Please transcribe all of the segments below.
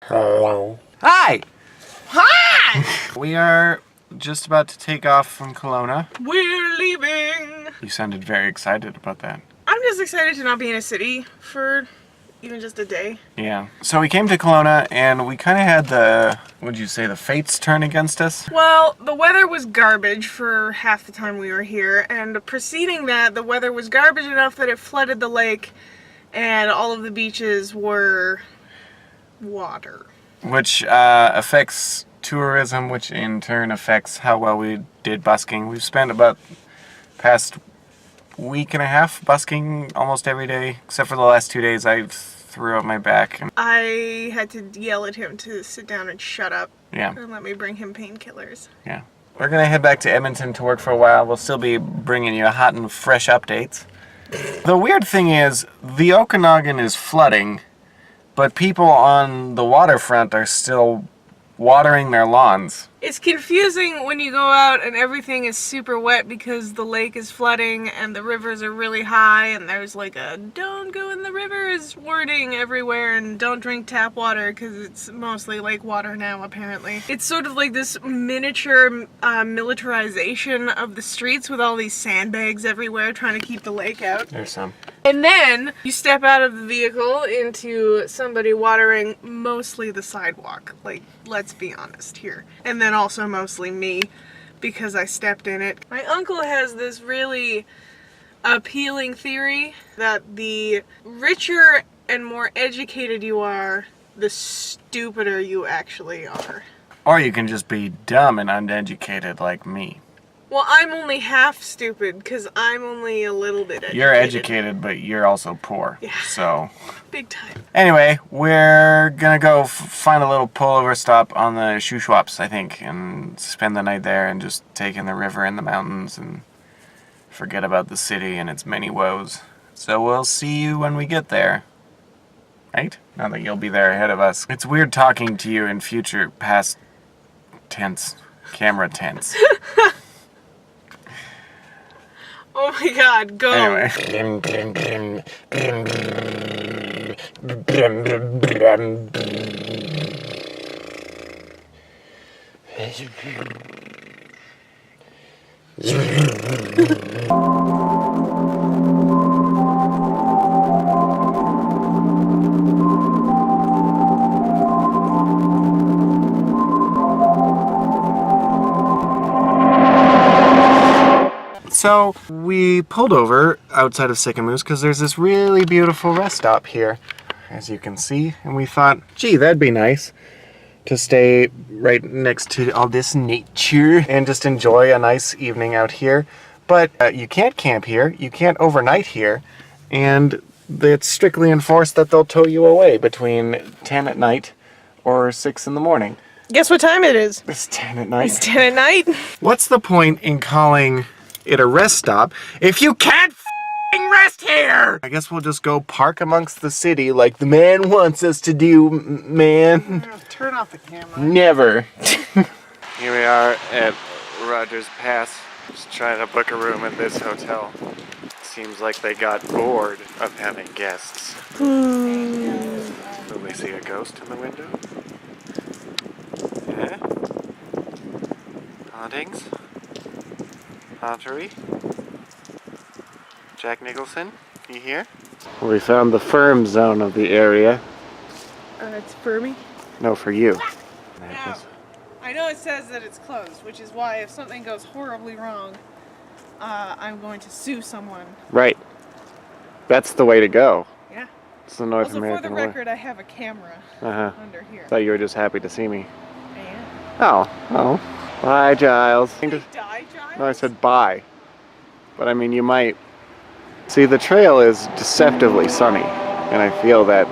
Hello. Hi! Hi! We are just about to take off from Kelowna. We're leaving! You sounded very excited about that. I'm just excited to not be in a city for even just a day. Yeah. So we came to Kelowna and we kind of had the fates turn against us? Well, the weather was garbage for half the time we were here, and preceding that, the weather was garbage enough that it flooded the lake, and all of the beaches were water. Which affects tourism, which in turn affects how well we did busking. We've spent about past week and a half busking almost every day, except for the last 2 days I threw up my back. I had to yell at him to sit down and shut up. Yeah. And let me bring him painkillers. Yeah. We're gonna head back to Edmonton to work for a while. We'll still be bringing you hot and fresh updates. The weird thing is, the Okanagan is flooding, but people on the waterfront are still watering their lawns. It's confusing when you go out and everything is super wet because the lake is flooding and the rivers are really high and there's like a "don't go in the rivers" wording everywhere, and don't drink tap water because it's mostly lake water now apparently. It's sort of like this miniature militarization of the streets with all these sandbags everywhere trying to keep the lake out. There's some. And then you step out of the vehicle into somebody watering mostly the sidewalk. Like, let's be honest here. And then also mostly me, because I stepped in it. My uncle has this really appealing theory that the richer and more educated you are, the stupider you actually are. Or you can just be dumb and uneducated like me. Well, I'm only half stupid, because I'm only a little bit educated. You're educated, but you're also poor. Yeah. So, Big time. anyway, we're gonna go find a little pullover stop on the Shuswaps, I think, and spend the night there and just take in the river and the mountains and forget about the city and its many woes. So we'll see you when we get there. Right? Not that you'll be there ahead of us. It's weird talking to you in future past tense, camera tense. Oh my god, go! Anyway. So we pulled over outside of Sycamoose because there's this really beautiful rest stop here, as you can see, and we thought, gee, that'd be nice to stay right next to all this nature and just enjoy a nice evening out here. But you can't camp here, you can't overnight here, and it's strictly enforced that they'll tow you away between 10 at night or 6 in the morning. Guess what time it is? It's 10 at night. It's 10 at night. What's the point in calling it a rest stop if you can't f***ing rest here? I guess we'll just go park amongst the city like the man wants us to do, man. Turn off the camera. Never. Here we are at Rogers Pass, just trying to book a room at this hotel. Seems like they got bored of having guests. Will they see a ghost in the window? Yeah? Hauntings? Hauntery? Jack Nicholson, you here? We found the firm zone of the area. It's for me. No, for you. Now, I know it says that it's closed, which is why if something goes horribly wrong, I'm going to sue someone. Right. That's the way to go. Yeah. It's the North Also, American for the way. record, I have a camera under here. Thought you were just happy to see me. I am. Oh. Bye, Giles. Did he die, Giles? No, I said bye. But I mean, you might. See, the trail is deceptively sunny, and I feel that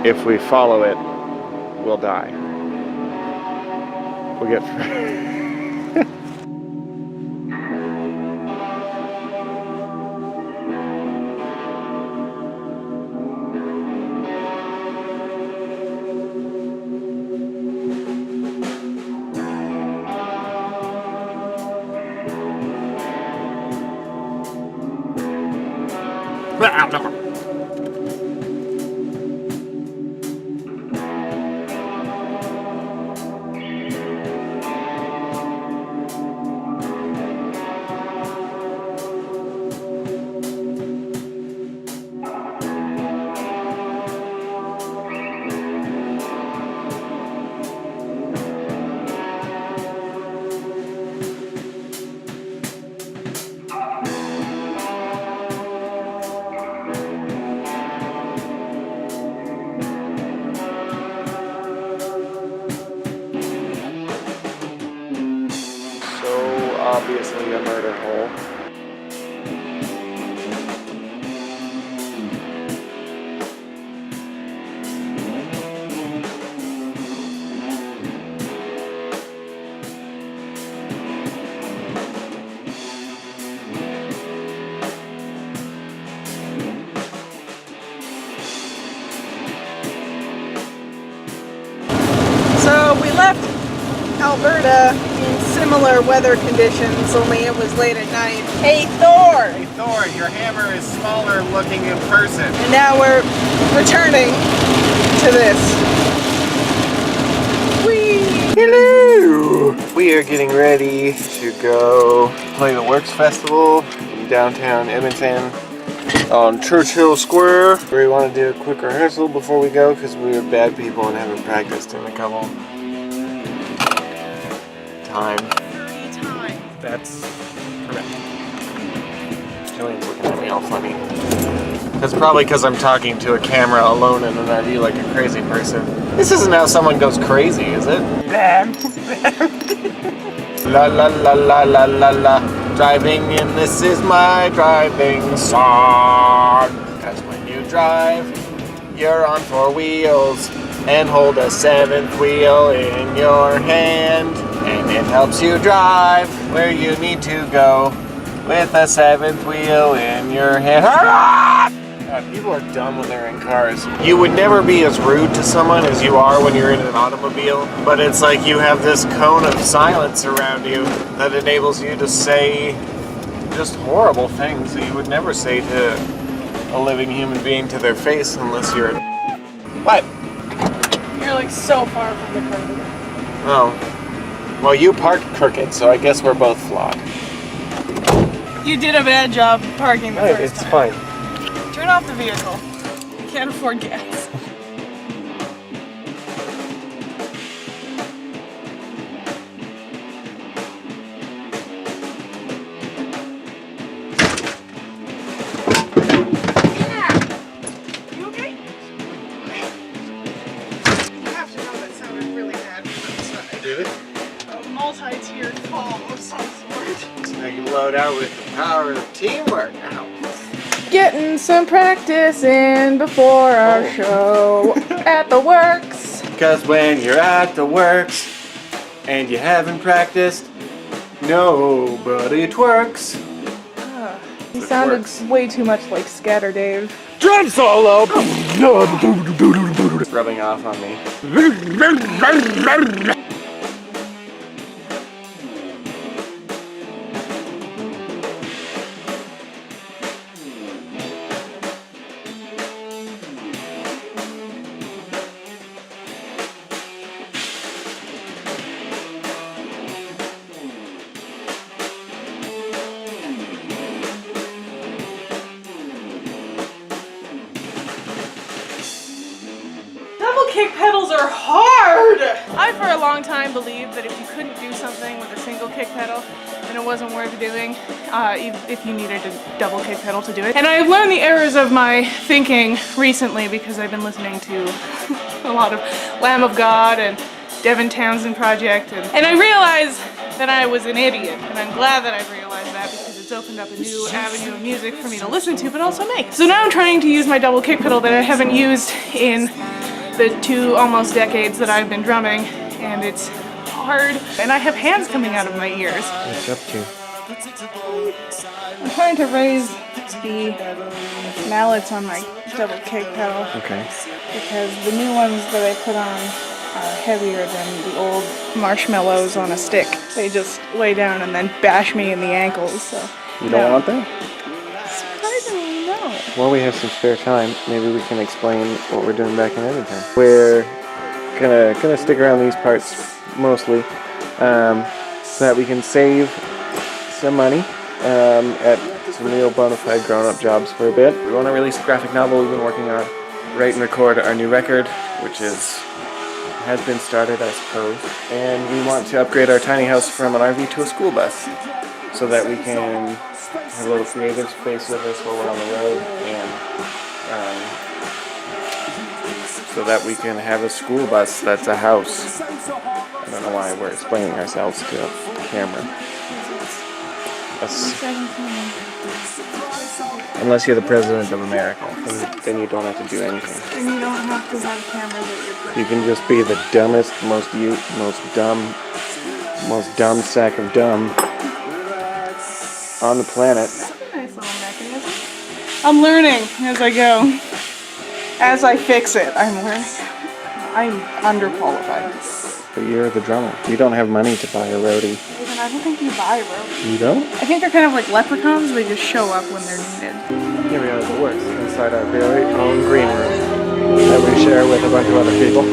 if we follow it, we'll die. We'll get. obviously a murder hole. So we left Alberta in similar weather conditions, only it was late at night. Hey Thor! Hey Thor, your hammer is smaller looking in person. And now we're returning to this. Whee! Hello! We are getting ready to go play the Works Festival in downtown Edmonton on Churchill Square. We want to do a quick rehearsal before we go because we are bad people and haven't practiced in a couple time. 30 times. That's correct. Julian's looking at me all funny. That's probably because I'm talking to a camera alone in an RV like a crazy person. This isn't how someone goes crazy, is it? La la la la la la la. Driving and this is my driving song. Cause when you drive, you're on 4 wheels and hold a 7th wheel in your hand. And it helps you drive where you need to go with a 7th wheel in your hand. God, people are dumb when they're in cars. You would never be as rude to someone as you are when you're in an automobile, but it's like you have this cone of silence around you that enables you to say just horrible things that you would never say to a living human being to their face unless you're... What? You're like so far from the curb. Oh. Well, you parked crooked, so I guess we're both flawed. You did a bad job parking the first It's time. fine. Turn off the vehicle. You can't afford gas. You okay? You have to know that sounded really bad from outside. Did it? A multi-tiered fall of some sort. Now you load out with the power of teamwork now. Getting some practice in before our show at the Works. Because when you're at the Works and you haven't practiced, nobody twerks. He It sounded works. way too much like Scatter Dave. Drum solo! It's rubbing off on me. Double kick pedals are hard! I for a long time believed that if you couldn't do something with a single kick pedal, then it wasn't worth doing, if you needed a double kick pedal to do it. And I've learned the errors of my thinking recently because I've been listening to a lot of Lamb of God and Devin Townsend Project, and I realized that I was an idiot, and I'm glad that I've realized that because it's opened up a new avenue of music for me to listen to, but also make. So now I'm trying to use my double kick pedal that I haven't used in the 2 almost decades that I've been drumming, and it's hard, and I have hands coming out of my ears. What's up to? I'm trying to raise the mallets on my double kick pedal Okay. because the new ones that I put on are heavier than the old marshmallows on a stick. They just lay down and then bash me in the ankles, so. You don't want that? Surprisingly, no. Well, we have some spare time. Maybe we can explain what we're doing back in Edmonton. We're gonna stick around these parts mostly, so that we can save some money at some real bona fide grown-up jobs for a bit. We want to release a graphic novel we've been working on, write and record our new record, which has been started, I suppose, and we want to upgrade our tiny house from an RV to a school bus, so that we can have a little creative space with us while we're on the road, and so that we can have a school bus that's a house. I don't know why we're explaining ourselves to a camera. Unless you're the president of America, then you don't have to do anything. And you don't have to have cameras at your place. You can just be the dumbest, most dumb sack of dumb on the planet. That's a nice little mechanism. I'm learning as I go. As I fix it, I'm learning. I'm underqualified. But you're the drummer. You don't have money to buy a roadie. Even I don't think you buy roadies. You don't? I think they're kind of like leprechauns. They just show up when they're needed. Here we are at the works, inside our very own green room that we share with a bunch of other people.